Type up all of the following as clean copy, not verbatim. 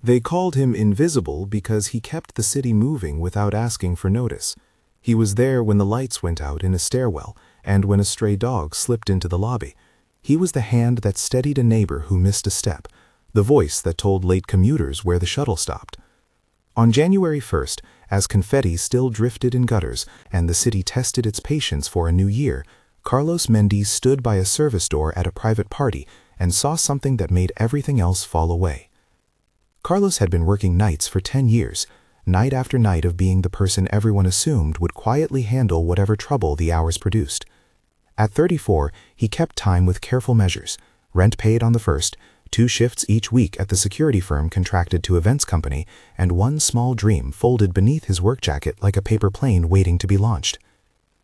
They called him invisible because he kept the city moving without asking for notice. He was there when the lights went out in a stairwell and when a stray dog slipped into the lobby. He was the hand that steadied a neighbor who missed a step, the voice that told late commuters where the shuttle stopped. On January 1st, as confetti still drifted in gutters and the city tested its patience for a new year, Carlos Menddees stood by a service door at a private party and saw something that made everything else fall away. Carlos had been working nights for 10 years, night after night of being the person everyone assumed would quietly handle whatever trouble the hours produced. At 34, he kept time with careful measures, rent paid on the first, 2 shifts each week at the security firm contracted to events company, and one small dream folded beneath his work jacket like a paper plane waiting to be launched.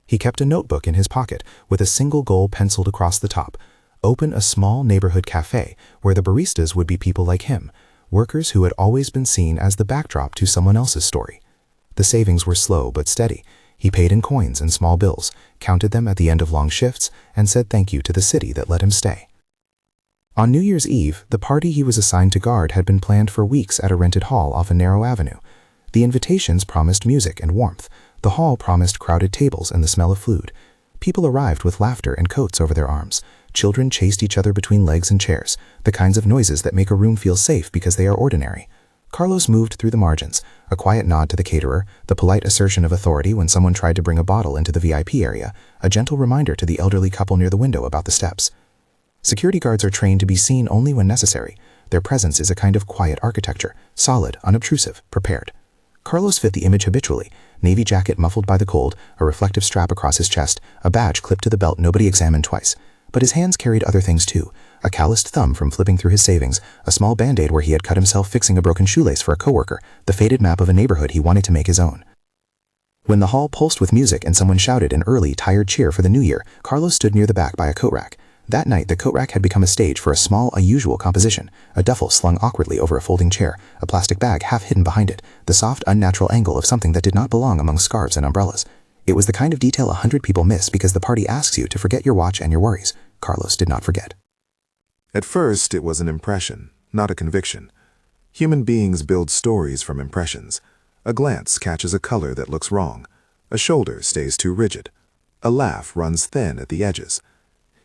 He kept a notebook in his pocket with a single goal penciled across the top: open a small neighborhood cafe where the baristas would be people like him, workers who had always been seen as the backdrop to someone else's story. The savings were slow but steady. He paid in coins and small bills, counted them at the end of long shifts, and said thank you to the city that let him stay. On New Year's Eve, the party he was assigned to guard had been planned for weeks at a rented hall off a narrow avenue. The invitations promised music and warmth. The hall promised crowded tables and the smell of food. People arrived with laughter and coats over their arms. Children chased each other between legs and chairs, the kinds of noises that make a room feel safe because they are ordinary. Carlos moved through the margins, a quiet nod to the caterer, the polite assertion of authority when someone tried to bring a bottle into the VIP area, a gentle reminder to the elderly couple near the window about the steps. Security guards are trained to be seen only when necessary. Their presence is a kind of quiet architecture, solid, unobtrusive, prepared. Carlos fit the image habitually: navy jacket muffled by the cold, a reflective strap across his chest, a badge clipped to the belt nobody examined twice. But his hands carried other things too: a calloused thumb from flipping through his savings, a small band-aid where he had cut himself fixing a broken shoelace for a coworker, the faded map of a neighborhood he wanted to make his own. When the hall pulsed with music and someone shouted an early, tired cheer for the new year, Carlos stood near the back by a coat rack. That night, the coat rack had become a stage for a small, unusual composition: a duffel slung awkwardly over a folding chair, a plastic bag half hidden behind it, the soft, unnatural angle of something that did not belong among scarves and umbrellas. It was the kind of detail 100 people miss because the party asks you to forget your watch and your worries. Carlos did not forget. At first, it was an impression, not a conviction. Human beings build stories from impressions. A glance catches a color that looks wrong. A shoulder stays too rigid. A laugh runs thin at the edges.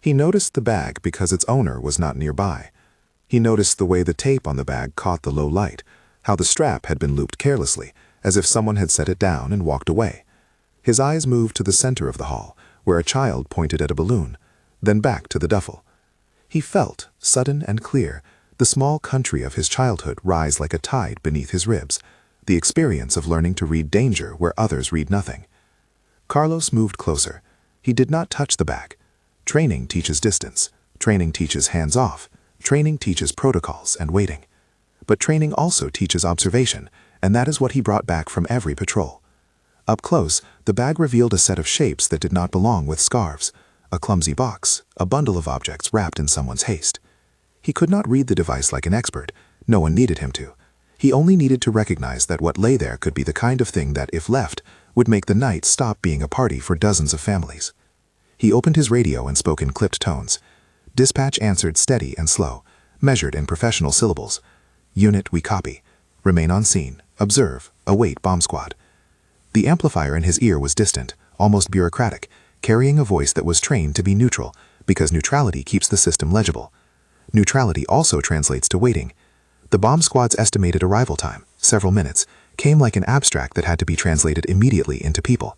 He noticed the bag because its owner was not nearby. He noticed the way the tape on the bag caught the low light, how the strap had been looped carelessly, as if someone had set it down and walked away. His eyes moved to the center of the hall, where a child pointed at a balloon, then back to the duffel. He felt, sudden and clear, the small country of his childhood rise like a tide beneath his ribs, the experience of learning to read danger where others read nothing. Carlos moved closer. He did not touch the bag. Training teaches distance. Training teaches hands-off. Training teaches protocols and waiting. But training also teaches observation, and that is what he brought back from every patrol. Up close, the bag revealed a set of shapes that did not belong with scarves: a clumsy box, a bundle of objects wrapped in someone's haste. He could not read the device like an expert. No one needed him to. He only needed to recognize that what lay there could be the kind of thing that, if left, would make the night stop being a party for dozens of families. He opened his radio and spoke in clipped tones. Dispatch answered steady and slow, measured in professional syllables. Unit, we copy. Remain on scene. Observe. Await bomb squad. The amplifier in his ear was distant, almost bureaucratic, carrying a voice that was trained to be neutral, because neutrality keeps the system legible. Neutrality also translates to waiting. The bomb squad's estimated arrival time, several minutes, came like an abstract that had to be translated immediately into people.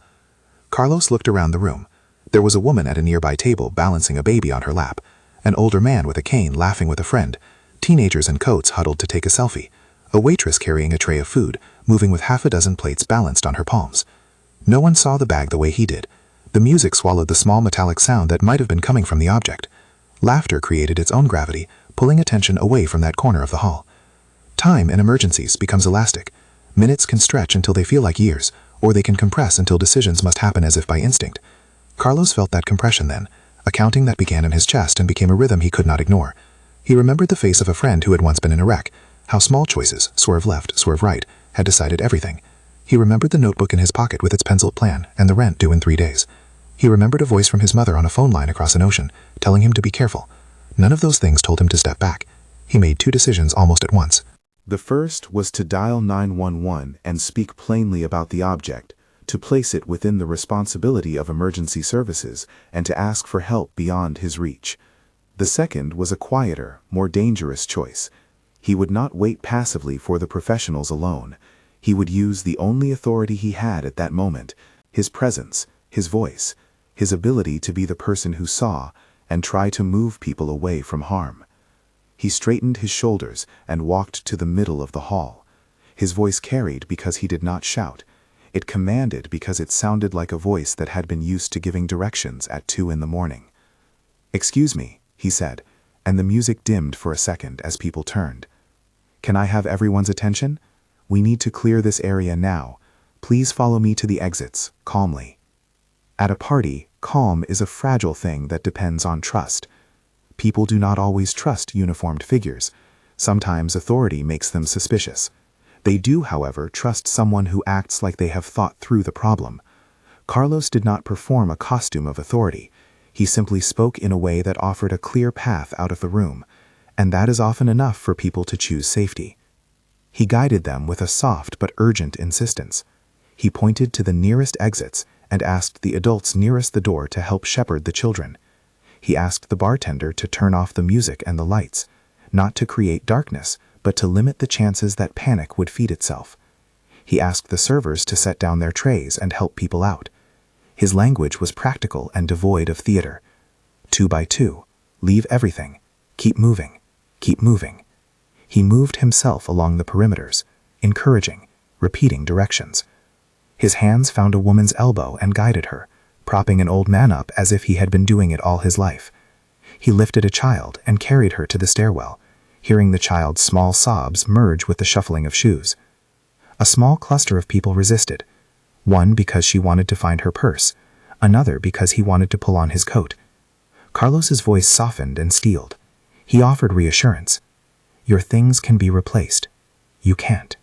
Carlos looked around the room. There was a woman at a nearby table balancing a baby on her lap, an older man with a cane laughing with a friend, teenagers in coats huddled to take a selfie, a waitress carrying a tray of food, moving with half a dozen plates balanced on her palms. No one saw the bag the way he did. The music swallowed the small metallic sound that might have been coming from the object. Laughter created its own gravity, pulling attention away from that corner of the hall. Time in emergencies becomes elastic. Minutes can stretch until they feel like years, or they can compress until decisions must happen as if by instinct. Carlos felt that compression then, a counting that began in his chest and became a rhythm he could not ignore. He remembered the face of a friend who had once been in a wreck, how small choices, swerve left, swerve right, had decided everything. He remembered the notebook in his pocket with its penciled plan and the rent due in 3 days. He remembered a voice from his mother on a phone line across an ocean, telling him to be careful. None of those things told him to step back. He made 2 decisions almost at once. The first was to dial 911 and speak plainly about the object, to place it within the responsibility of emergency services, and to ask for help beyond his reach. The second was a quieter, more dangerous choice. He would not wait passively for the professionals alone. He would use the only authority he had at that moment, his presence, his voice, his ability to be the person who saw, and try to move people away from harm. He straightened his shoulders and walked to the middle of the hall. His voice carried because he did not shout. It commanded because it sounded like a voice that had been used to giving directions at 2 in the morning. "Excuse me," he said, and the music dimmed for a second as people turned. "Can I have everyone's attention? We need to clear this area now. Please follow me to the exits, calmly." At a party, calm is a fragile thing that depends on trust. People do not always trust uniformed figures. Sometimes authority makes them suspicious. They do, however, trust someone who acts like they have thought through the problem. Carlos did not perform a costume of authority. He simply spoke in a way that offered a clear path out of the room, and that is often enough for people to choose safety. He guided them with a soft but urgent insistence. He pointed to the nearest exits and asked the adults nearest the door to help shepherd the children. He asked the bartender to turn off the music and the lights, not to create darkness, but to limit the chances that panic would feed itself. He asked the servers to set down their trays and help people out. His language was practical and devoid of theater. 2 by 2, leave everything, keep moving, keep moving. He moved himself along the perimeters, encouraging, repeating directions. His hands found a woman's elbow and guided her, propping an old man up as if he had been doing it all his life. He lifted a child and carried her to the stairwell, hearing the child's small sobs merge with the shuffling of shoes. A small cluster of people resisted, one because she wanted to find her purse, another because he wanted to pull on his coat. Carlos's voice softened and steeled. He offered reassurance. "Your things can be replaced. You can't."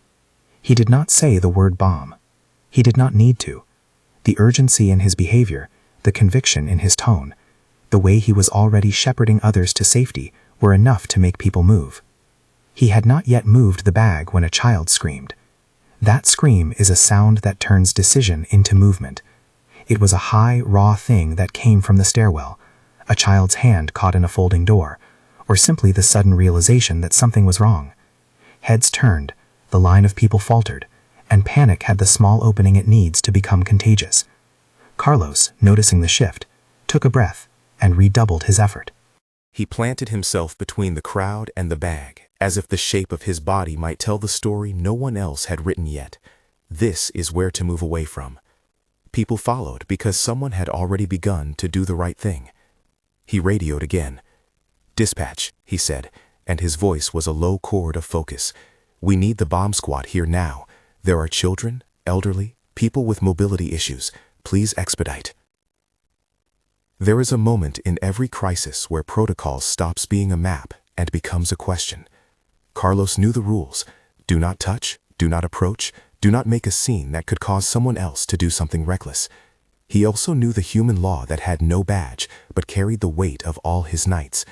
He did not say the word bomb. He did not need to. The urgency in his behavior, the conviction in his tone, the way he was already shepherding others to safety were enough to make people move. He had not yet moved the bag when a child screamed. That scream is a sound that turns decision into movement. It was a high, raw thing that came from the stairwell, a child's hand caught in a folding door, or simply the sudden realization that something was wrong. Heads turned, the line of people faltered, and panic had the small opening it needs to become contagious. Carlos, noticing the shift, took a breath and redoubled his effort. He planted himself between the crowd and the bag, as if the shape of his body might tell the story no one else had written yet. This is where to move away from. People followed because someone had already begun to do the right thing. He radioed again. "Dispatch," he said, and his voice was a low chord of focus. "We need the bomb squad here now. There are children, elderly, people with mobility issues. Please expedite." There is a moment in every crisis where protocol stops being a map and becomes a question. Carlos knew the rules. Do not touch, do not approach, do not make a scene that could cause someone else to do something reckless. He also knew the human law that had no badge but carried the weight of all his knights.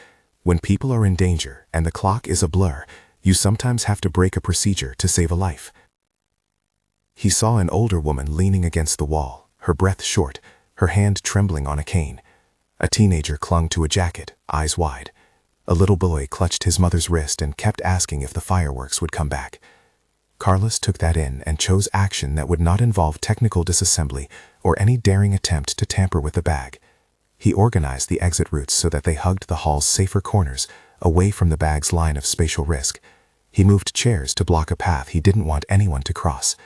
When people are in danger and the clock is a blur, you sometimes have to break a procedure to save a life. He saw an older woman leaning against the wall, her breath short, her hand trembling on a cane. A teenager clung to a jacket, eyes wide. A little boy clutched his mother's wrist and kept asking if the fireworks would come back. Carlos took that in and chose action that would not involve technical disassembly or any daring attempt to tamper with the bag. He organized the exit routes so that they hugged the hall's safer corners, away from the bag's line of spatial risk. He moved chairs to block a path he didn't want anyone to cross.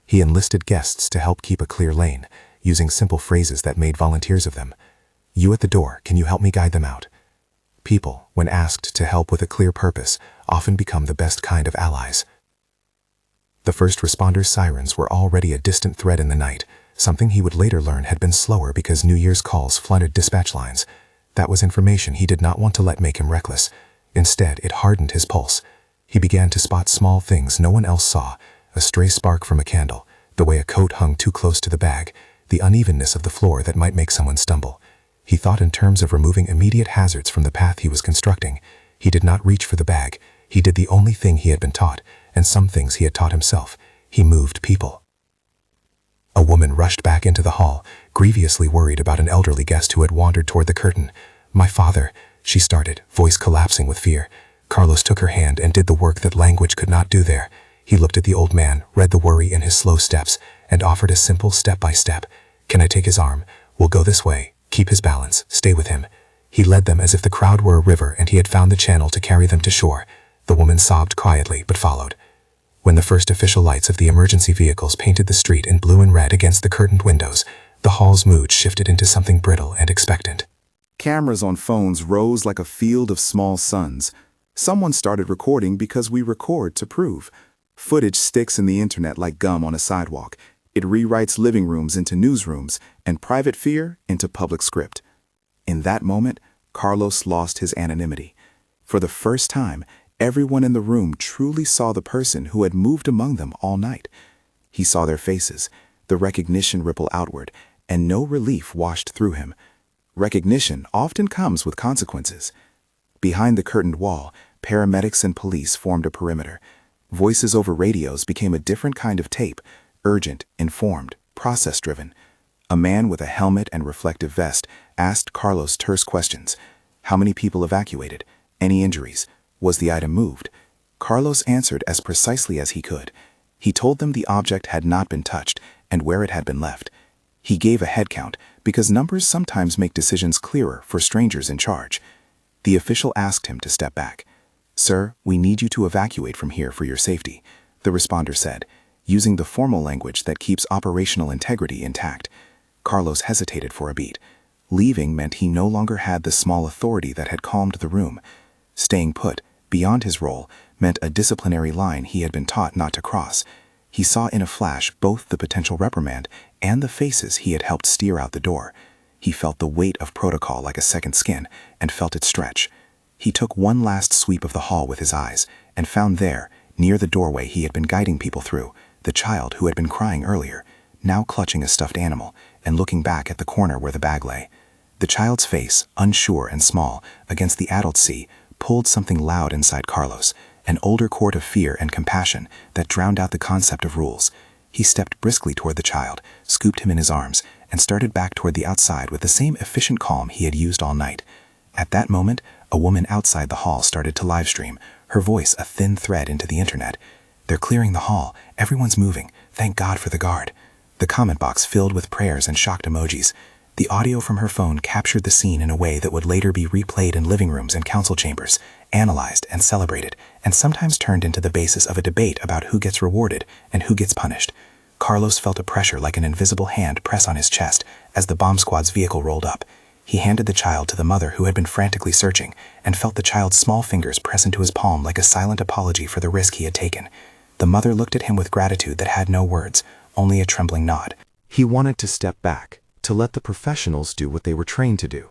He enlisted guests to help keep a clear lane, using simple phrases that made volunteers of them. "You at the door, can you help me guide them out?" People, when asked to help with a clear purpose, often become the best kind of allies. The first responders' sirens were already a distant thread in the night, something he would later learn had been slower because New Year's calls flooded dispatch lines. That was information he did not want to let make him reckless. Instead, it hardened his pulse. He began to spot small things no one else saw, a stray spark from a candle, the way a coat hung too close to the bag, the unevenness of the floor that might make someone stumble. He thought in terms of removing immediate hazards from the path he was constructing. He did not reach for the bag. He did the only thing he had been taught, and some things he had taught himself. He moved people. A woman rushed back into the hall, grievously worried about an elderly guest who had wandered toward the curtain. "My father," she started, voice collapsing with fear. Carlos took her hand and did the work that language could not do there. He looked at the old man, read the worry in his slow steps, and offered a simple step-by-step. "Can I take his arm? We'll go this way. Keep his balance. Stay with him." He led them as if the crowd were a river and he had found the channel to carry them to shore. The woman sobbed quietly but followed. When the first official lights of the emergency vehicles painted the street in blue and red against the curtained windows, the hall's mood shifted into something brittle and expectant. Cameras on phones rose like a field of small suns. Someone started recording because we record to prove. Footage sticks in the internet like gum on a sidewalk. It rewrites living rooms into newsrooms and private fear into public script. In that moment, Carlos lost his anonymity. For the first time, everyone in the room truly saw the person who had moved among them all night. He saw their faces, the recognition ripple outward, and no relief washed through him. Recognition often comes with consequences. Behind the curtained wall, paramedics and police formed a perimeter. Voices over radios became a different kind of tape, urgent, informed, process-driven. A man with a helmet and reflective vest asked Carlos terse questions. How many people evacuated? Any injuries? Was the item moved? Carlos answered as precisely as he could. He told them the object had not been touched and where it had been left. He gave a head count because numbers sometimes make decisions clearer for strangers in charge. The official asked him to step back. "Sir, we need you to evacuate from here for your safety," the responder said, using the formal language that keeps operational integrity intact. Carlos hesitated for a beat. Leaving meant he no longer had the small authority that had calmed the room. Staying put, beyond his role, meant a disciplinary line he had been taught not to cross. He saw in a flash both the potential reprimand and the faces he had helped steer out the door. He felt the weight of protocol like a second skin and felt it stretch. He took one last sweep of the hall with his eyes and found there, near the doorway he had been guiding people through, the child who had been crying earlier, now clutching a stuffed animal and looking back at the corner where the bag lay. The child's face, unsure and small, against the adult's sea, pulled something loud inside Carlos, an older chord of fear and compassion that drowned out the concept of rules. He stepped briskly toward the child, scooped him in his arms, and started back toward the outside with the same efficient calm he had used all night. At that moment, a woman outside the hall started to livestream, her voice a thin thread into the internet. "They're clearing the hall. Everyone's moving. Thank God for the guard." The comment box filled with prayers and shocked emojis. The audio from her phone captured the scene in a way that would later be replayed in living rooms and council chambers, analyzed and celebrated, and sometimes turned into the basis of a debate about who gets rewarded and who gets punished. Carlos felt a pressure like an invisible hand press on his chest as the bomb squad's vehicle rolled up. He handed the child to the mother who had been frantically searching and felt the child's small fingers press into his palm like a silent apology for the risk he had taken. The mother looked at him with gratitude that had no words, only a trembling nod. He wanted to step back, to let the professionals do what they were trained to do.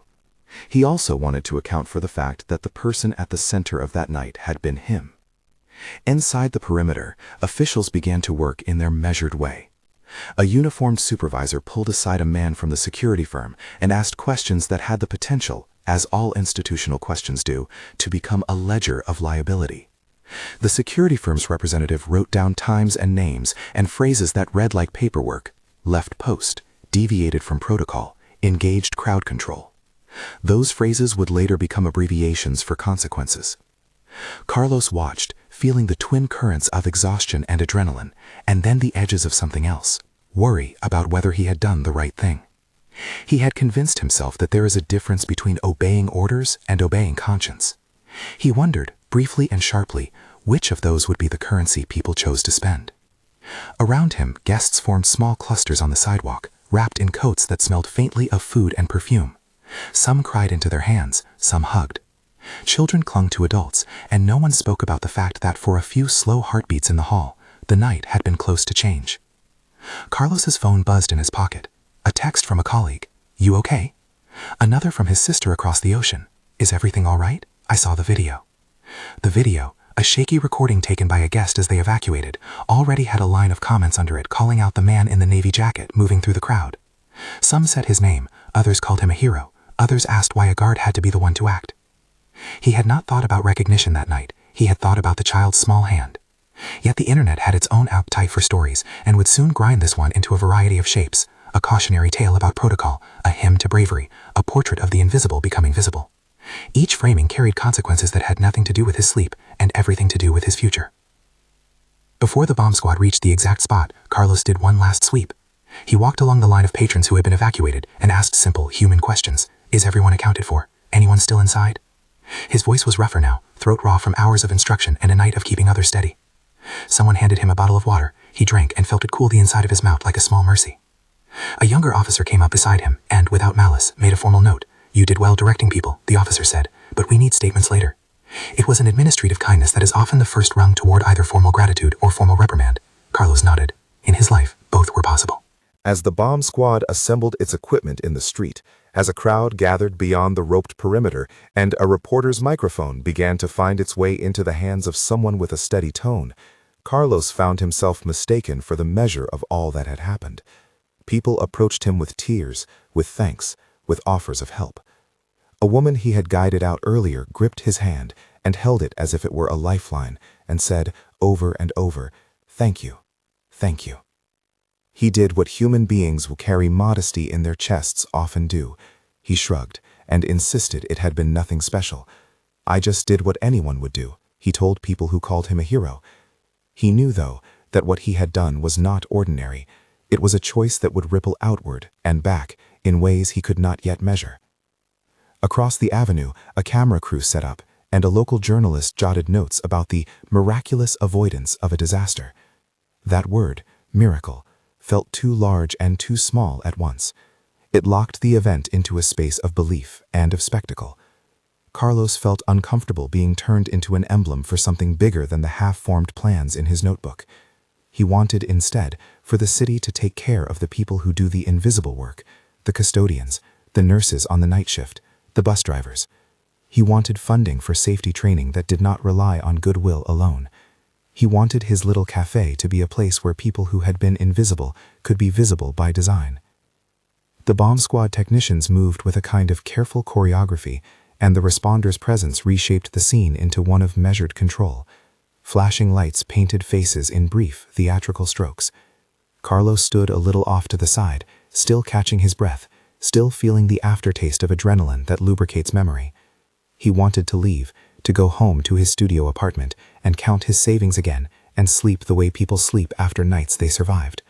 He also wanted to account for the fact that the person at the center of that night had been him. Inside the perimeter, officials began to work in their measured way. A uniformed supervisor pulled aside a man from the security firm and asked questions that had the potential, as all institutional questions do, to become a ledger of liability. The security firm's representative wrote down times and names and phrases that read like paperwork: left post, deviated from protocol, engaged crowd control. Those phrases would later become abbreviations for consequences. Carlos watched, feeling the twin currents of exhaustion and adrenaline, and then the edges of something else: worry about whether he had done the right thing. He had convinced himself that there is a difference between obeying orders and obeying conscience. He wondered, briefly and sharply, which of those would be the currency people chose to spend. Around him, guests formed small clusters on the sidewalk, wrapped in coats that smelled faintly of food and perfume. Some cried into their hands, some hugged. Children clung to adults, and no one spoke about the fact that for a few slow heartbeats in the hall, the night had been close to change. Carlos's phone buzzed in his pocket. A text from a colleague. "You okay?" Another from his sister across the ocean. "Is everything all right? I saw the video." The video, a shaky recording taken by a guest as they evacuated, already had a line of comments under it calling out the man in the navy jacket moving through the crowd. Some said his name, others called him a hero, others asked why a guard had to be the one to act. He had not thought about recognition that night. He had thought about the child's small hand. Yet the internet had its own appetite for stories and would soon grind this one into a variety of shapes: a cautionary tale about protocol, a hymn to bravery, a portrait of the invisible becoming visible. Each framing carried consequences that had nothing to do with his sleep and everything to do with his future. Before the bomb squad reached the exact spot, Carlos did one last sweep. He walked along the line of patrons who had been evacuated and asked simple, human questions. Is everyone accounted for? Anyone still inside? His voice was rougher now, throat raw from hours of instruction and a night of keeping others steady. Someone handed him a bottle of water. He drank and felt it cool the inside of his mouth like a small mercy. A younger officer came up beside him and, without malice, made a formal note. You did well directing people, the officer said, but we need statements later. It was an administrative kindness that is often the first rung toward either formal gratitude or formal reprimand. Carlos nodded. In his life, both were possible. As the bomb squad assembled its equipment in the street, as a crowd gathered beyond the roped perimeter, and a reporter's microphone began to find its way into the hands of someone with a steady tone, Carlos found himself mistaken for the measure of all that had happened. People approached him with tears, with thanks, with offers of help. A woman he had guided out earlier gripped his hand and held it as if it were a lifeline and said over and over, "Thank you, thank you." He did what human beings who carry modesty in their chests often do. He shrugged and insisted it had been nothing special. I just did what anyone would do, he told people who called him a hero. He knew, though, that what he had done was not ordinary. It was a choice that would ripple outward and back in ways he could not yet measure. Across the avenue, a camera crew set up, and a local journalist jotted notes about the miraculous avoidance of a disaster. That word, miracle, felt too large and too small at once. It locked the event into a space of belief and of spectacle. Carlos felt uncomfortable being turned into an emblem for something bigger than the half-formed plans in his notebook. He wanted, instead, for the city to take care of the people who do the invisible work, the custodians, the nurses on the night shift, the bus drivers. He wanted funding for safety training that did not rely on goodwill alone. He wanted his little cafe to be a place where people who had been invisible could be visible by design. The bomb squad technicians moved with a kind of careful choreography, and the responders' presence reshaped the scene into one of measured control. Flashing lights painted faces in brief, theatrical strokes. Carlos stood a little off to the side, still catching his breath, still feeling the aftertaste of adrenaline that lubricates memory. He wanted to leave, to go home to his studio apartment and count his savings again and sleep the way people sleep after nights they survived.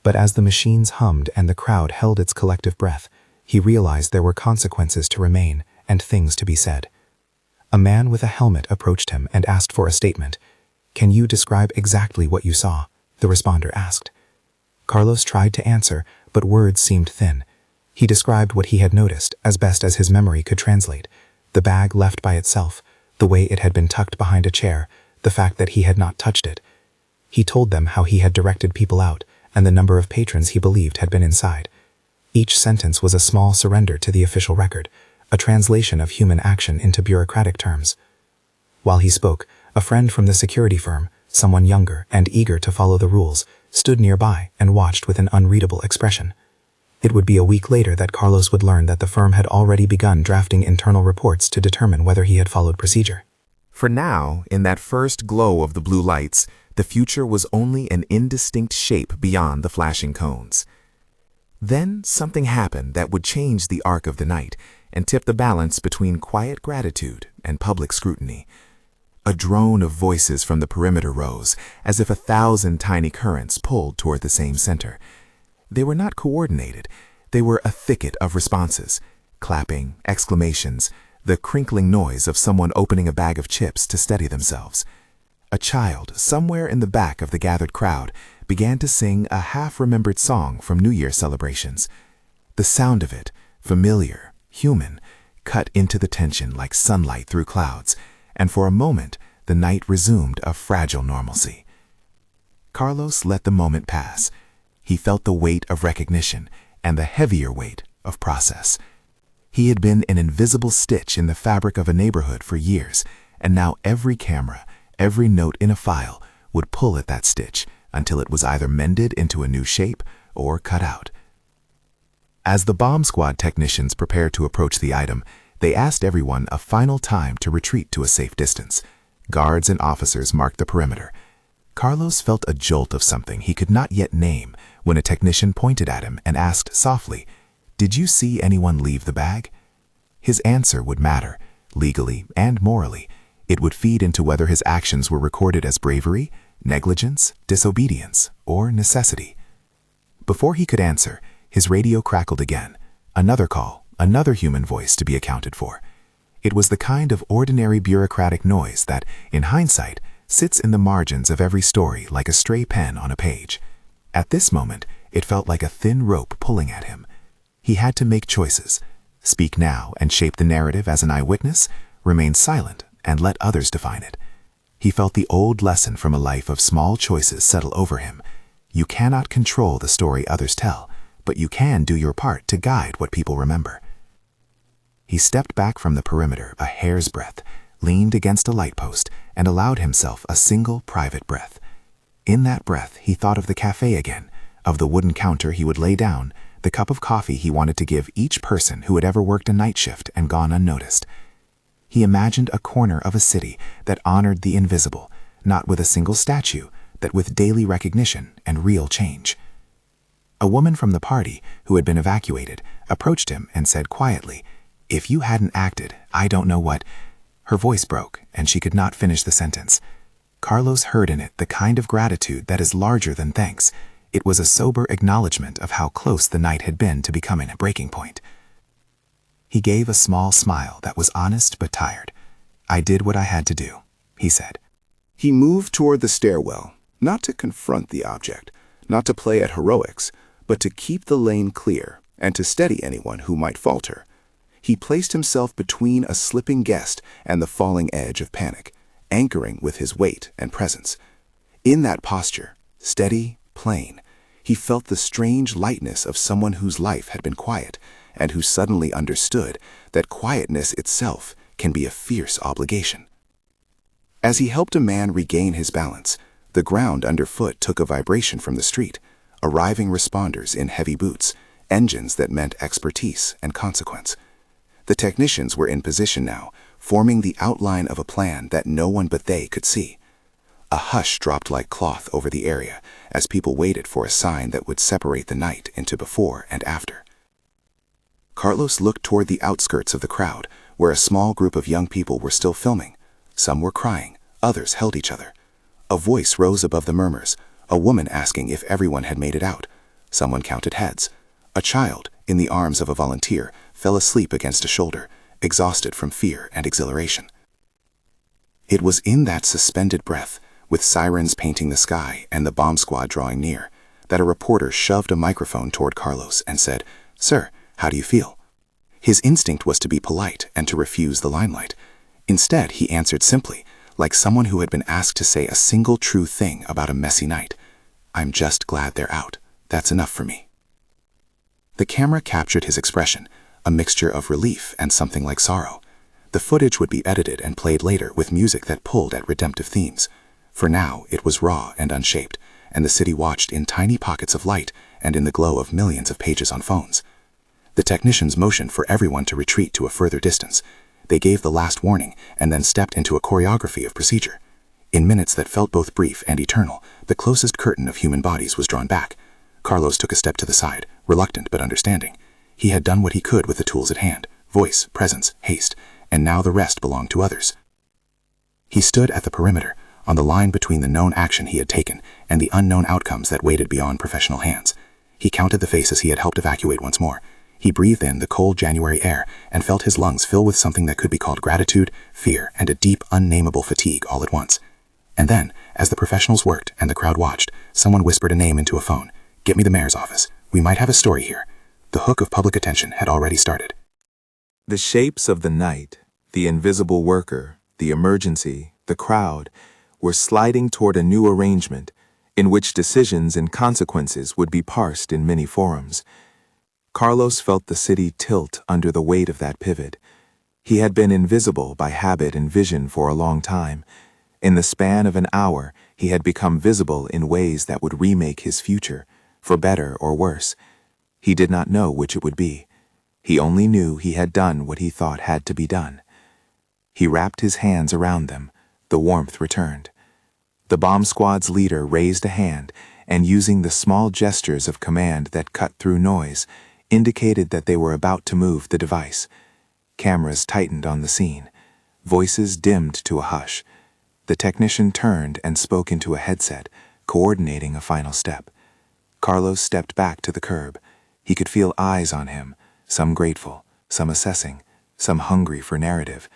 But as the machines hummed and the crowd held its collective breath, he realized there were consequences to remain and things to be said. A man with a helmet approached him and asked for a statement. "Can you describe exactly what you saw?" the responder asked. Carlos tried to answer, but words seemed thin. He described what he had noticed as best as his memory could translate: the bag left by itself, the way it had been tucked behind a chair, the fact that he had not touched it. He told them how he had directed people out and the number of patrons he believed had been inside. Each sentence was a small surrender to the official record, a translation of human action into bureaucratic terms. While he spoke, a friend from the security firm, someone younger and eager to follow the rules, stood nearby and watched with an unreadable expression. It would be a week later that Carlos would learn that the firm had already begun drafting internal reports to determine whether he had followed procedure. For now, in that first glow of the blue lights, the future was only an indistinct shape beyond the flashing cones. Then something happened that would change the arc of the night and tip the balance between quiet gratitude and public scrutiny. A drone of voices from the perimeter rose, as if 1,000 tiny currents pulled toward the same center. They were not coordinated. They were a thicket of responses: clapping, exclamations, the crinkling noise of someone opening a bag of chips to steady themselves. A child, somewhere in the back of the gathered crowd, began to sing a half-remembered song from New Year celebrations. The sound of it, familiar, human, cut into the tension like sunlight through clouds, and for a moment the night resumed a fragile normalcy. Carlos let the moment pass. He felt the weight of recognition and the heavier weight of process. He had been an invisible stitch in the fabric of a neighborhood for years, and now every camera, every note in a file would pull at that stitch until it was either mended into a new shape or cut out. As the bomb squad technicians prepared to approach the item, they asked everyone a final time to retreat to a safe distance. Guards and officers marked the perimeter. Carlos felt a jolt of something he could not yet name when a technician pointed at him and asked softly, "Did you see anyone leave the bag?" His answer would matter, legally and morally. It would feed into whether his actions were recorded as bravery, negligence, disobedience, or necessity. Before he could answer, his radio crackled again. Another call, another human voice to be accounted for. It was the kind of ordinary bureaucratic noise that, in hindsight, sits in the margins of every story like a stray pen on a page. At this moment, it felt like a thin rope pulling at him. He had to make choices. Speak now and shape the narrative as an eyewitness, remain silent and let others define it. He felt the old lesson from a life of small choices settle over him. You cannot control the story others tell, but you can do your part to guide what people remember. He stepped back from the perimeter a hair's breadth, leaned against a light post, and allowed himself a single private breath. In that breath, he thought of the cafe again, of the wooden counter he would lay down, the cup of coffee he wanted to give each person who had ever worked a night shift and gone unnoticed. He imagined a corner of a city that honored the invisible, not with a single statue, but with daily recognition and real change. A woman from the party, who had been evacuated, approached him and said quietly, "If you hadn't acted, I don't know what—" Her voice broke, and she could not finish the sentence. Carlos heard in it the kind of gratitude that is larger than thanks. It was a sober acknowledgement of how close the night had been to becoming a breaking point. He gave a small smile that was honest but tired. "I did what I had to do," he said. He moved toward the stairwell, not to confront the object, not to play at heroics, but to keep the lane clear and to steady anyone who might falter. He placed himself between a slipping guest and the falling edge of panic, anchoring with his weight and presence. In that posture, steady, plain, he felt the strange lightness of someone whose life had been quiet and who suddenly understood that quietness itself can be a fierce obligation. As he helped a man regain his balance, the ground underfoot took a vibration from the street, arriving responders in heavy boots, engines that meant expertise and consequence. The technicians were in position now, forming the outline of a plan that no one but they could see. A hush dropped like cloth over the area as people waited for a sign that would separate the night into before and after. Carlos looked toward the outskirts of the crowd, where a small group of young people were still filming. Some were crying, others held each other. A voice rose above the murmurs, a woman asking if everyone had made it out. Someone counted heads. A child, in the arms of a volunteer, fell asleep against a shoulder, exhausted from fear and exhilaration. It was in that suspended breath, with sirens painting the sky and the bomb squad drawing near, that a reporter shoved a microphone toward Carlos and said, "Sir, how do you feel?" His instinct was to be polite and to refuse the limelight. Instead, he answered simply, like someone who had been asked to say a single true thing about a messy night. "I'm just glad they're out. That's enough for me." The camera captured his expression, a mixture of relief and something like sorrow. The footage would be edited and played later with music that pulled at redemptive themes. For now, it was raw and unshaped, and the city watched in tiny pockets of light and in the glow of millions of pages on phones. The technicians motioned for everyone to retreat to a further distance. They gave the last warning and then stepped into a choreography of procedure. In minutes that felt both brief and eternal, the closest curtain of human bodies was drawn back. Carlos took a step to the side, reluctant but understanding. He had done what he could with the tools at hand, voice, presence, haste, and now the rest belonged to others. He stood at the perimeter, on the line between the known action he had taken and the unknown outcomes that waited beyond professional hands. He counted the faces he had helped evacuate once more. He breathed in the cold January air and felt his lungs fill with something that could be called gratitude, fear, and a deep, unnameable fatigue all at once. And then, as the professionals worked and the crowd watched, someone whispered a name into a phone. "Get me the mayor's office. We might have a story here." The hook of public attention had already started. The shapes of the night, the invisible worker, the emergency, the crowd, were sliding toward a new arrangement in which decisions and consequences would be parsed in many forums. Carlos felt the city tilt under the weight of that pivot. He had been invisible by habit and vision for a long time. In the span of an hour, he had become visible in ways that would remake his future, for better or worse. He did not know which it would be. He only knew he had done what he thought had to be done. He wrapped his hands around them. The warmth returned. The bomb squad's leader raised a hand and, using the small gestures of command that cut through noise, indicated that they were about to move the device. Cameras tightened on the scene. Voices dimmed to a hush. The technician turned and spoke into a headset, coordinating a final step. Carlos stepped back to the curb. He could feel eyes on him, some grateful, some assessing, some hungry for narrative.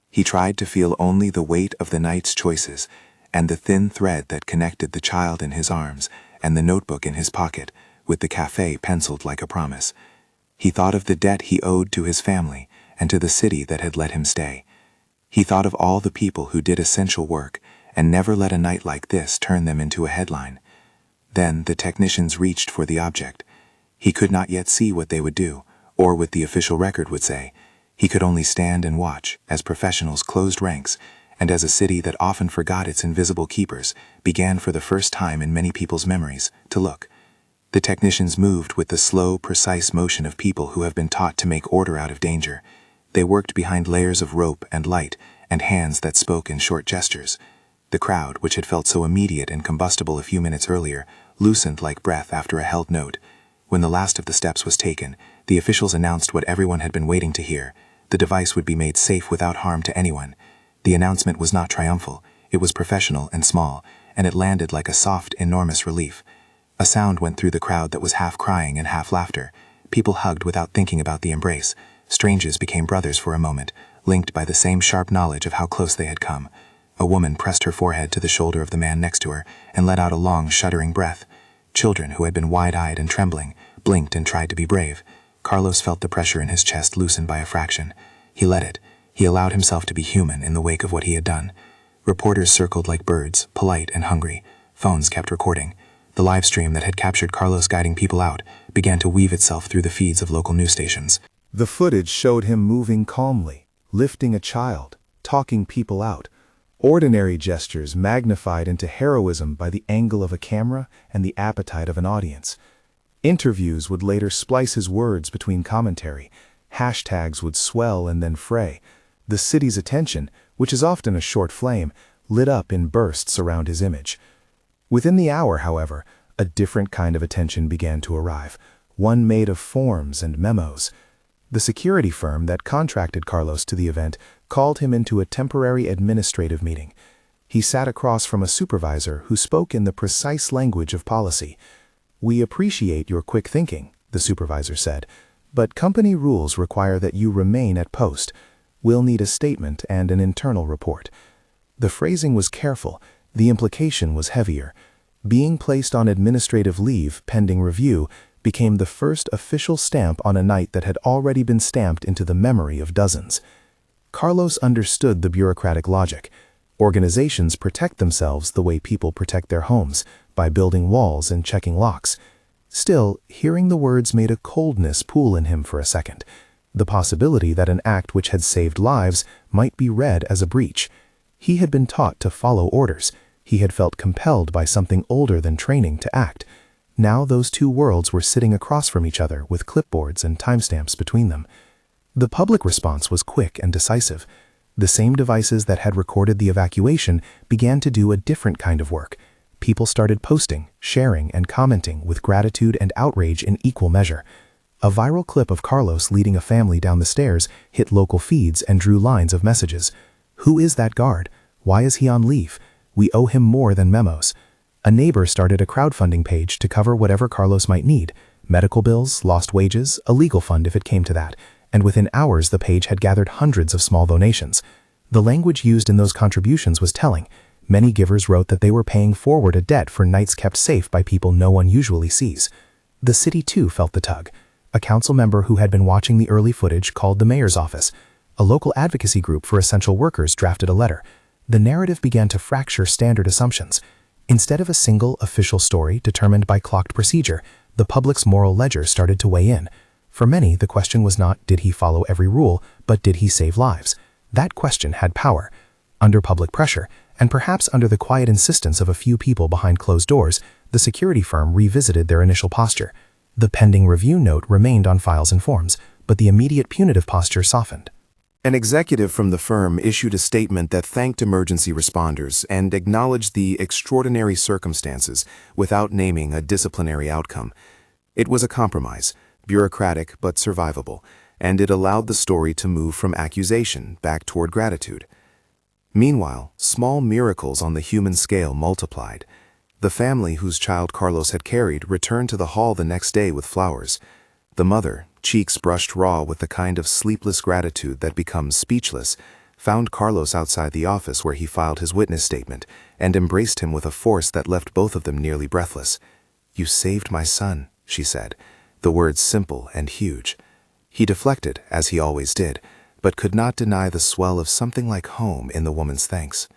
He tried to feel only the weight of the night's choices and the thin thread that connected the child in his arms and the notebook in his pocket, with the cafe penciled like a promise. He thought of the debt he owed to his family and to the city that had let him stay. He thought of all the people who did essential work and never let a night like this turn them into a headline. Then the technicians reached for the object. He could not yet see what they would do, or what the official record would say. He could only stand and watch as professionals closed ranks, and as a city that often forgot its invisible keepers began for the first time in many people's memories to look. The technicians moved with the slow, precise motion of people who have been taught to make order out of danger. They worked behind layers of rope and light and hands that spoke in short gestures. The crowd, which had felt so immediate and combustible a few minutes earlier, loosened like breath after a held note. When the last of the steps was taken, the officials announced what everyone had been waiting to hear. The device would be made safe without harm to anyone. The announcement was not triumphal. It was professional and small, and it landed like a soft, enormous relief. A sound went through the crowd that was half crying and half laughter. People hugged without thinking about the embrace. Strangers became brothers for a moment, linked by the same sharp knowledge of how close they had come. A woman pressed her forehead to the shoulder of the man next to her and let out a long, shuddering breath. Children, who had been wide-eyed and trembling, blinked and tried to be brave. Carlos felt the pressure in his chest loosen by a fraction. He let it. He allowed himself to be human in the wake of what he had done. Reporters circled like birds, polite and hungry. Phones kept recording. The live stream that had captured Carlos guiding people out began to weave itself through the feeds of local news stations. The footage showed him moving calmly, lifting a child, talking people out. Ordinary gestures magnified into heroism by the angle of a camera and the appetite of an audience. Interviews would later splice his words between commentary. Hashtags would swell and then fray. The city's attention, which is often a short flame, lit up in bursts around his image. Within the hour, however, a different kind of attention began to arrive, one made of forms and memos. The security firm that contracted Carlos to the event called him into a temporary administrative meeting. He sat across from a supervisor who spoke in the precise language of policy. "We appreciate your quick thinking," the supervisor said, "but company rules require that you remain at post. We'll need a statement and an internal report." The phrasing was careful. The implication was heavier. Being placed on administrative leave pending review became the first official stamp on a night that had already been stamped into the memory of dozens. Carlos understood the bureaucratic logic. Organizations protect themselves the way people protect their homes, by building walls and checking locks. Still, hearing the words made a coldness pool in him for a second. The possibility that an act which had saved lives might be read as a breach. He had been taught to follow orders. He had felt compelled by something older than training to act. Now those two worlds were sitting across from each other with clipboards and timestamps between them. The public response was quick and decisive. The same devices that had recorded the evacuation began to do a different kind of work. People started posting, sharing, and commenting with gratitude and outrage in equal measure. A viral clip of Carlos leading a family down the stairs hit local feeds and drew lines of messages. "Who is that guard? Why is he on leave? We owe him more than memos." A neighbor started a crowdfunding page to cover whatever Carlos might need: medical bills, lost wages, a legal fund if it came to that, and within hours the page had gathered hundreds of small donations. The language used in those contributions was telling. Many givers wrote that they were paying forward a debt for nights kept safe by people no one usually sees. The city too felt the tug. A council member who had been watching the early footage called the mayor's office. A local advocacy group for essential workers drafted a letter. The narrative began to fracture standard assumptions. Instead of a single official story determined by clocked procedure, the public's moral ledger started to weigh in. For many, the question was not, did he follow every rule, but did he save lives? That question had power. Under public pressure, and perhaps under the quiet insistence of a few people behind closed doors, the security firm revisited their initial posture. The pending review note remained on files and forms, but the immediate punitive posture softened. An executive from the firm issued a statement that thanked emergency responders and acknowledged the extraordinary circumstances without naming a disciplinary outcome. It was a compromise, bureaucratic but survivable, and it allowed the story to move from accusation back toward gratitude. Meanwhile, small miracles on the human scale multiplied. The family whose child Carlos had carried returned to the hall the next day with flowers. The mother, cheeks brushed raw with the kind of sleepless gratitude that becomes speechless, found Carlos outside the office where he filed his witness statement and embraced him with a force that left both of them nearly breathless. "You saved my son," she said, the words simple and huge. He deflected, as he always did, but could not deny the swell of something like home in the woman's thanks.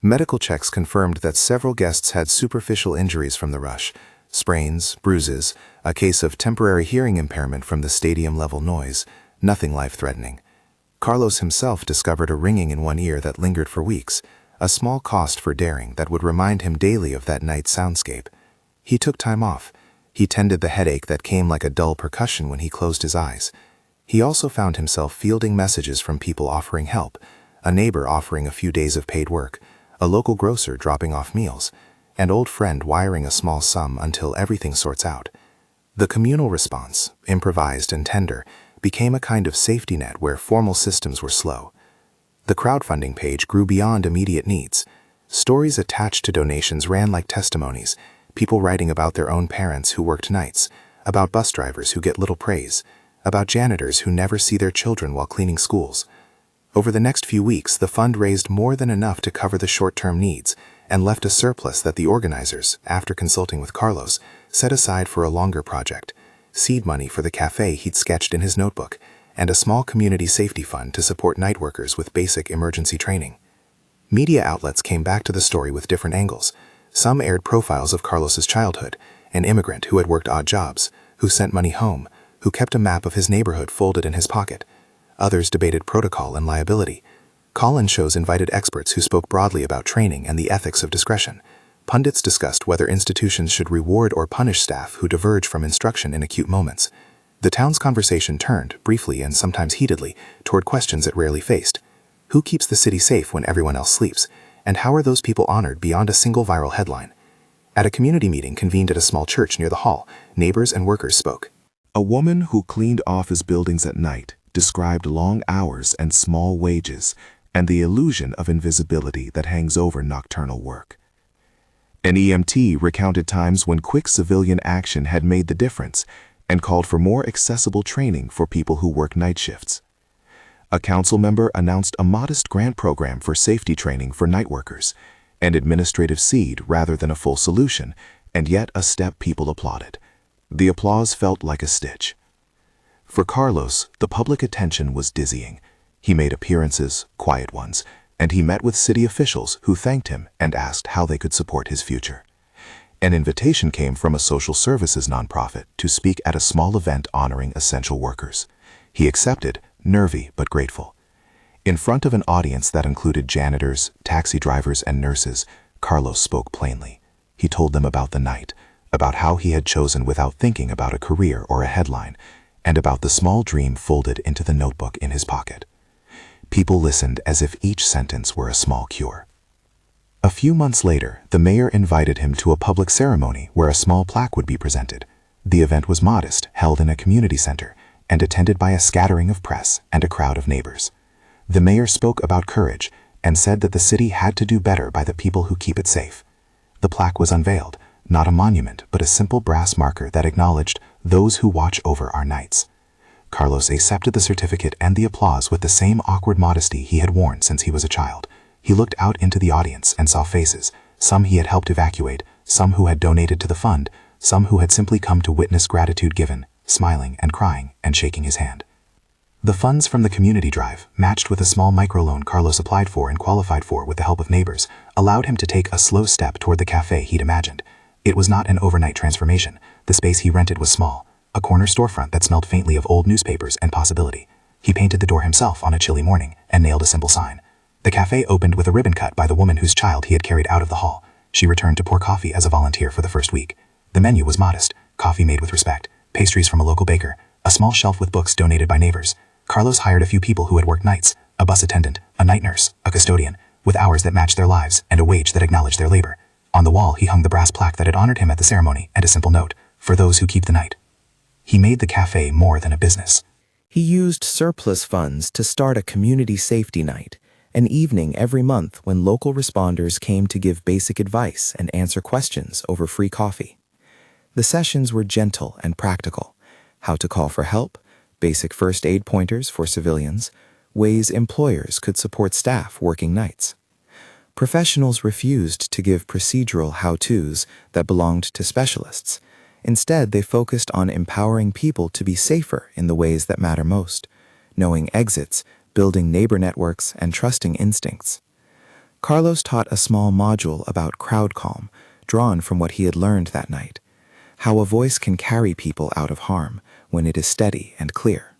Medical checks confirmed that several guests had superficial injuries from the rush, sprains, bruises, a case of temporary hearing impairment from the stadium-level noise, nothing life-threatening. Carlos himself discovered a ringing in one ear that lingered for weeks, a small cost for daring that would remind him daily of that night's soundscape. He took time off. He tended the headache that came like a dull percussion when he closed his eyes. He also found himself fielding messages from people offering help, a neighbor offering a few days of paid work, a local grocer dropping off meals, an old friend wiring a small sum until everything sorts out. The communal response, improvised and tender, became a kind of safety net where formal systems were slow. The crowdfunding page grew beyond immediate needs. Stories attached to donations ran like testimonies, people writing about their own parents who worked nights, about bus drivers who get little praise, about janitors who never see their children while cleaning schools. Over the next few weeks, the fund raised more than enough to cover the short-term needs and left a surplus that the organizers, after consulting with Carlos, set aside for a longer project, seed money for the cafe he'd sketched in his notebook, and a small community safety fund to support night workers with basic emergency training. Media outlets came back to the story with different angles. Some aired profiles of Carlos's childhood, an immigrant who had worked odd jobs, who sent money home, who kept a map of his neighborhood folded in his pocket. Others debated protocol and liability. Call-in shows invited experts who spoke broadly about training and the ethics of discretion. Pundits discussed whether institutions should reward or punish staff who diverge from instruction in acute moments. The town's conversation turned, briefly and sometimes heatedly, toward questions it rarely faced. Who keeps the city safe when everyone else sleeps? And how are those people honored beyond a single viral headline? At a community meeting convened at a small church near the hall, neighbors and workers spoke. A woman who cleaned office buildings at night described long hours and small wages and the illusion of invisibility that hangs over nocturnal work. An EMT recounted times when quick civilian action had made the difference and called for more accessible training for people who work night shifts. A council member announced a modest grant program for safety training for night workers, an administrative seed rather than a full solution, and yet a step people applauded. The applause felt like a stitch. For Carlos, the public attention was dizzying. He made appearances, quiet ones, and he met with city officials who thanked him and asked how they could support his future. An invitation came from a social services nonprofit to speak at a small event honoring essential workers. He accepted, nervy but grateful. In front of an audience that included janitors, taxi drivers, and nurses, Carlos spoke plainly. He told them about the night, about how he had chosen without thinking about a career or a headline, and about the small dream folded into the notebook in his pocket. People listened as if each sentence were a small cure. A few months later, the mayor invited him to a public ceremony where a small plaque would be presented. The event was modest, held in a community center, and attended by a scattering of press and a crowd of neighbors. The mayor spoke about courage and said that the city had to do better by the people who keep it safe. The plaque was unveiled, not a monument, but a simple brass marker that acknowledged those who watch over our nights. Carlos accepted the certificate and the applause with the same awkward modesty he had worn since he was a child. He looked out into the audience and saw faces, some he had helped evacuate, some who had donated to the fund, some who had simply come to witness gratitude given, smiling and crying and shaking his hand. The funds from the community drive, matched with a small microloan Carlos applied for and qualified for with the help of neighbors, allowed him to take a slow step toward the cafe he'd imagined. It was not an overnight transformation. The space he rented was small, a corner storefront that smelled faintly of old newspapers and possibility. He painted the door himself on a chilly morning and nailed a simple sign. The cafe opened with a ribbon cut by the woman whose child he had carried out of the hall. She returned to pour coffee as a volunteer for the first week. The menu was modest, coffee made with respect, pastries from a local baker, a small shelf with books donated by neighbors. Carlos hired a few people who had worked nights, a bus attendant, a night nurse, a custodian, with hours that matched their lives and a wage that acknowledged their labor. On the wall, he hung the brass plaque that had honored him at the ceremony and a simple note, "For those who keep the night." He made the cafe more than a business. He used surplus funds to start a community safety night, an evening every month when local responders came to give basic advice and answer questions over free coffee. The sessions were gentle and practical: how to call for help, basic first aid pointers for civilians, ways employers could support staff working nights. Professionals refused to give procedural how-tos that belonged to specialists. Instead, they focused on empowering people to be safer in the ways that matter most, knowing exits, building neighbor networks, and trusting instincts. Carlos taught a small module about crowd calm, drawn from what he had learned that night: how a voice can carry people out of harm when it is steady and clear.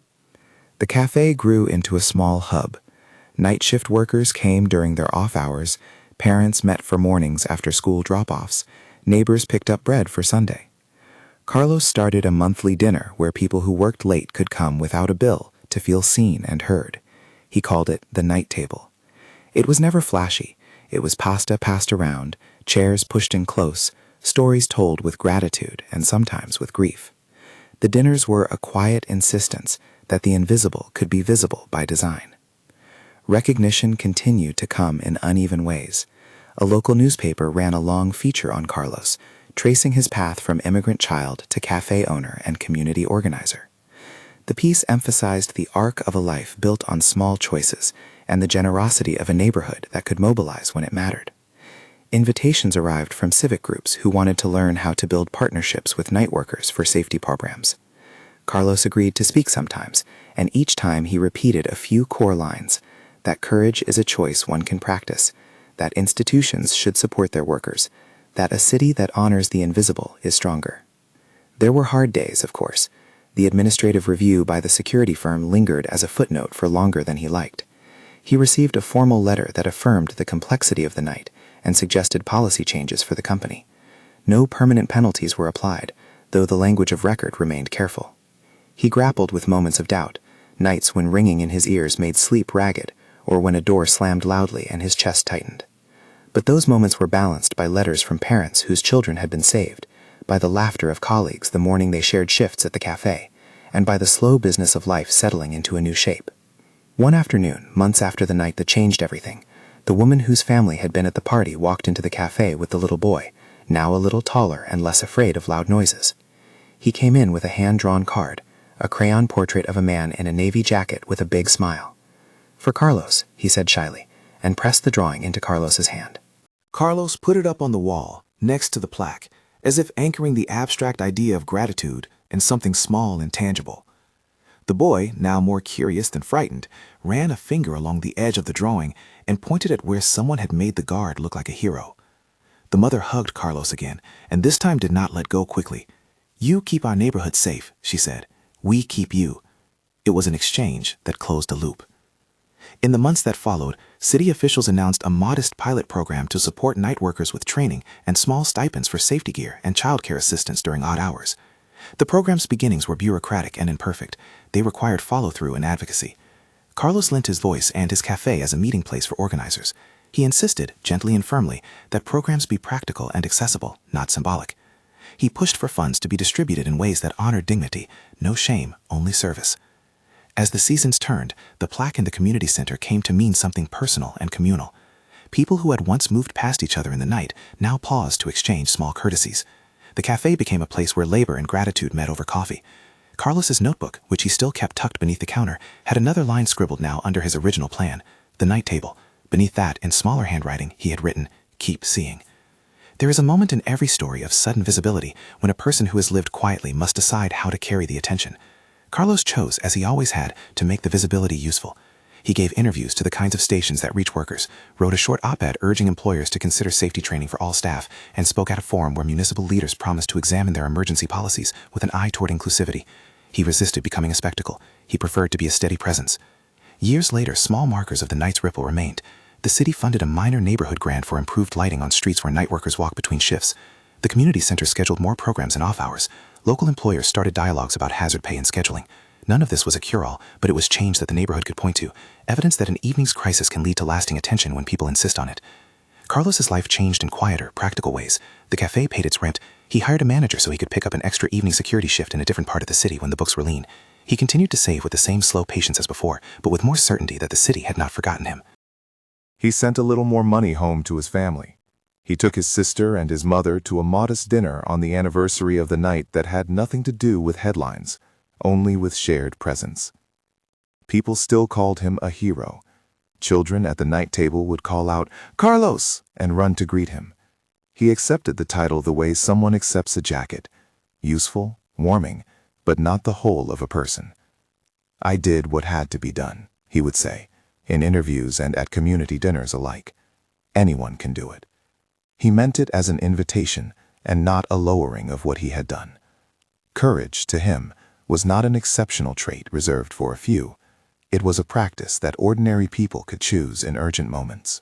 The cafe grew into a small hub. Night shift workers came during their off hours, parents met for mornings after school drop-offs, neighbors picked up bread for Sunday. Carlos started a monthly dinner where people who worked late could come without a bill to feel seen and heard. He called it the night table. It was never flashy. It was pasta passed around, chairs pushed in close, stories told with gratitude and sometimes with grief. The dinners were a quiet insistence that the invisible could be visible by design. Recognition continued to come in uneven ways. A local newspaper ran a long feature on Carlos, tracing his path from immigrant child to cafe owner and community organizer. The piece emphasized the arc of a life built on small choices and the generosity of a neighborhood that could mobilize when it mattered. Invitations arrived from civic groups who wanted to learn how to build partnerships with night workers for safety programs. Carlos agreed to speak sometimes, and each time he repeated a few core lines: that courage is a choice one can practice, that institutions should support their workers, that a city that honors the invisible is stronger. There were hard days, of course. The administrative review by the security firm lingered as a footnote for longer than he liked. He received a formal letter that affirmed the complexity of the night and suggested policy changes for the company. No permanent penalties were applied, though the language of record remained careful. He grappled with moments of doubt, nights when ringing in his ears made sleep ragged, or when a door slammed loudly and his chest tightened. But those moments were balanced by letters from parents whose children had been saved, by the laughter of colleagues the morning they shared shifts at the cafe, and by the slow business of life settling into a new shape. One afternoon, months after the night that changed everything, the woman whose family had been at the party walked into the cafe with the little boy, now a little taller and less afraid of loud noises. He came in with a hand-drawn card, a crayon portrait of a man in a navy jacket with a big smile. "For Carlos," he said shyly, and pressed the drawing into Carlos's hand. Carlos put it up on the wall, next to the plaque, as if anchoring the abstract idea of gratitude in something small and tangible. The boy, now more curious than frightened, ran a finger along the edge of the drawing and pointed at where someone had made the guard look like a hero. The mother hugged Carlos again, and this time did not let go quickly. "You keep our neighborhood safe," she said. "We keep you." It was an exchange that closed a loop. In the months that followed, city officials announced a modest pilot program to support night workers with training and small stipends for safety gear and childcare assistance during odd hours. The program's beginnings were bureaucratic and imperfect. They required follow-through and advocacy. Carlos lent his voice and his cafe as a meeting place for organizers. He insisted, gently and firmly, that programs be practical and accessible, not symbolic. He pushed for funds to be distributed in ways that honored dignity, no shame, only service. As the seasons turned, the plaque in the community center came to mean something personal and communal. People who had once moved past each other in the night now paused to exchange small courtesies. The cafe became a place where labor and gratitude met over coffee. Carlos's notebook, which he still kept tucked beneath the counter, had another line scribbled now under his original plan, the night table. Beneath that, in smaller handwriting, he had written, "Keep seeing." There is a moment in every story of sudden visibility when a person who has lived quietly must decide how to carry the attention. Carlos chose, as he always had, to make the visibility useful. He gave interviews to the kinds of stations that reach workers, wrote a short op-ed urging employers to consider safety training for all staff, and spoke at a forum where municipal leaders promised to examine their emergency policies with an eye toward inclusivity. He resisted becoming a spectacle. He preferred to be a steady presence. Years later, small markers of the night's ripple remained. The city funded a minor neighborhood grant for improved lighting on streets where night workers walk between shifts. The community center scheduled more programs in off hours. Local employers started dialogues about hazard pay and scheduling. None of this was a cure-all, but it was change that the neighborhood could point to, evidence that an evening's crisis can lead to lasting attention when people insist on it. Carlos's life changed in quieter, practical ways. The cafe paid its rent. He hired a manager so he could pick up an extra evening security shift in a different part of the city when the books were lean. He continued to save with the same slow patience as before, but with more certainty that the city had not forgotten him. He sent a little more money home to his family. He took his sister and his mother to a modest dinner on the anniversary of the night that had nothing to do with headlines, only with shared presence. People still called him a hero. Children at the night table would call out, "Carlos!" and run to greet him. He accepted the title the way someone accepts a jacket, useful, warming, but not the whole of a person. "I did what had to be done," he would say, in interviews and at community dinners alike. Anyone can do it. He meant it as an invitation and not a lowering of what he had done. Courage, to him, was not an exceptional trait reserved for a few. It was a practice that ordinary people could choose in urgent moments.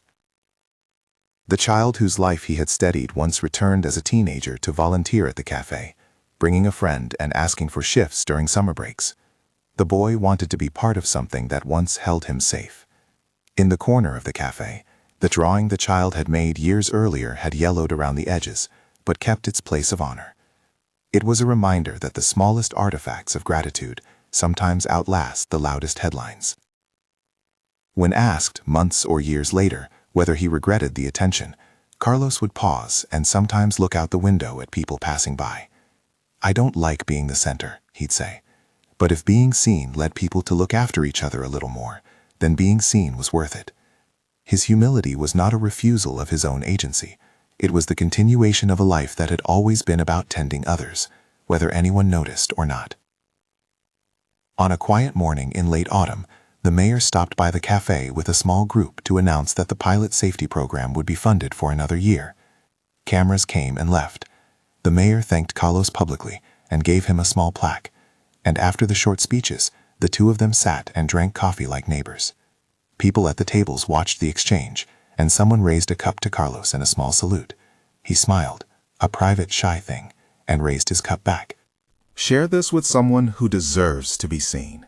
The child whose life he had steadied once returned as a teenager to volunteer at the cafe, bringing a friend and asking for shifts during summer breaks. The boy wanted to be part of something that once held him safe. In the corner of the cafe, the drawing the child had made years earlier had yellowed around the edges, but kept its place of honor. It was a reminder that the smallest artifacts of gratitude sometimes outlast the loudest headlines. When asked, months or years later, whether he regretted the attention, Carlos would pause and sometimes look out the window at people passing by. "I don't like being the center," he'd say. "But if being seen led people to look after each other a little more, then being seen was worth it." His humility was not a refusal of his own agency. It was the continuation of a life that had always been about tending others, whether anyone noticed or not. On a quiet morning in late autumn, the mayor stopped by the cafe with a small group to announce that the pilot safety program would be funded for another year. Cameras came and left. The mayor thanked Carlos publicly and gave him a small plaque, and after the short speeches, the two of them sat and drank coffee like neighbors. People at the tables watched the exchange, and someone raised a cup to Carlos in a small salute. He smiled, a private, shy thing, and raised his cup back. Share this with someone who deserves to be seen.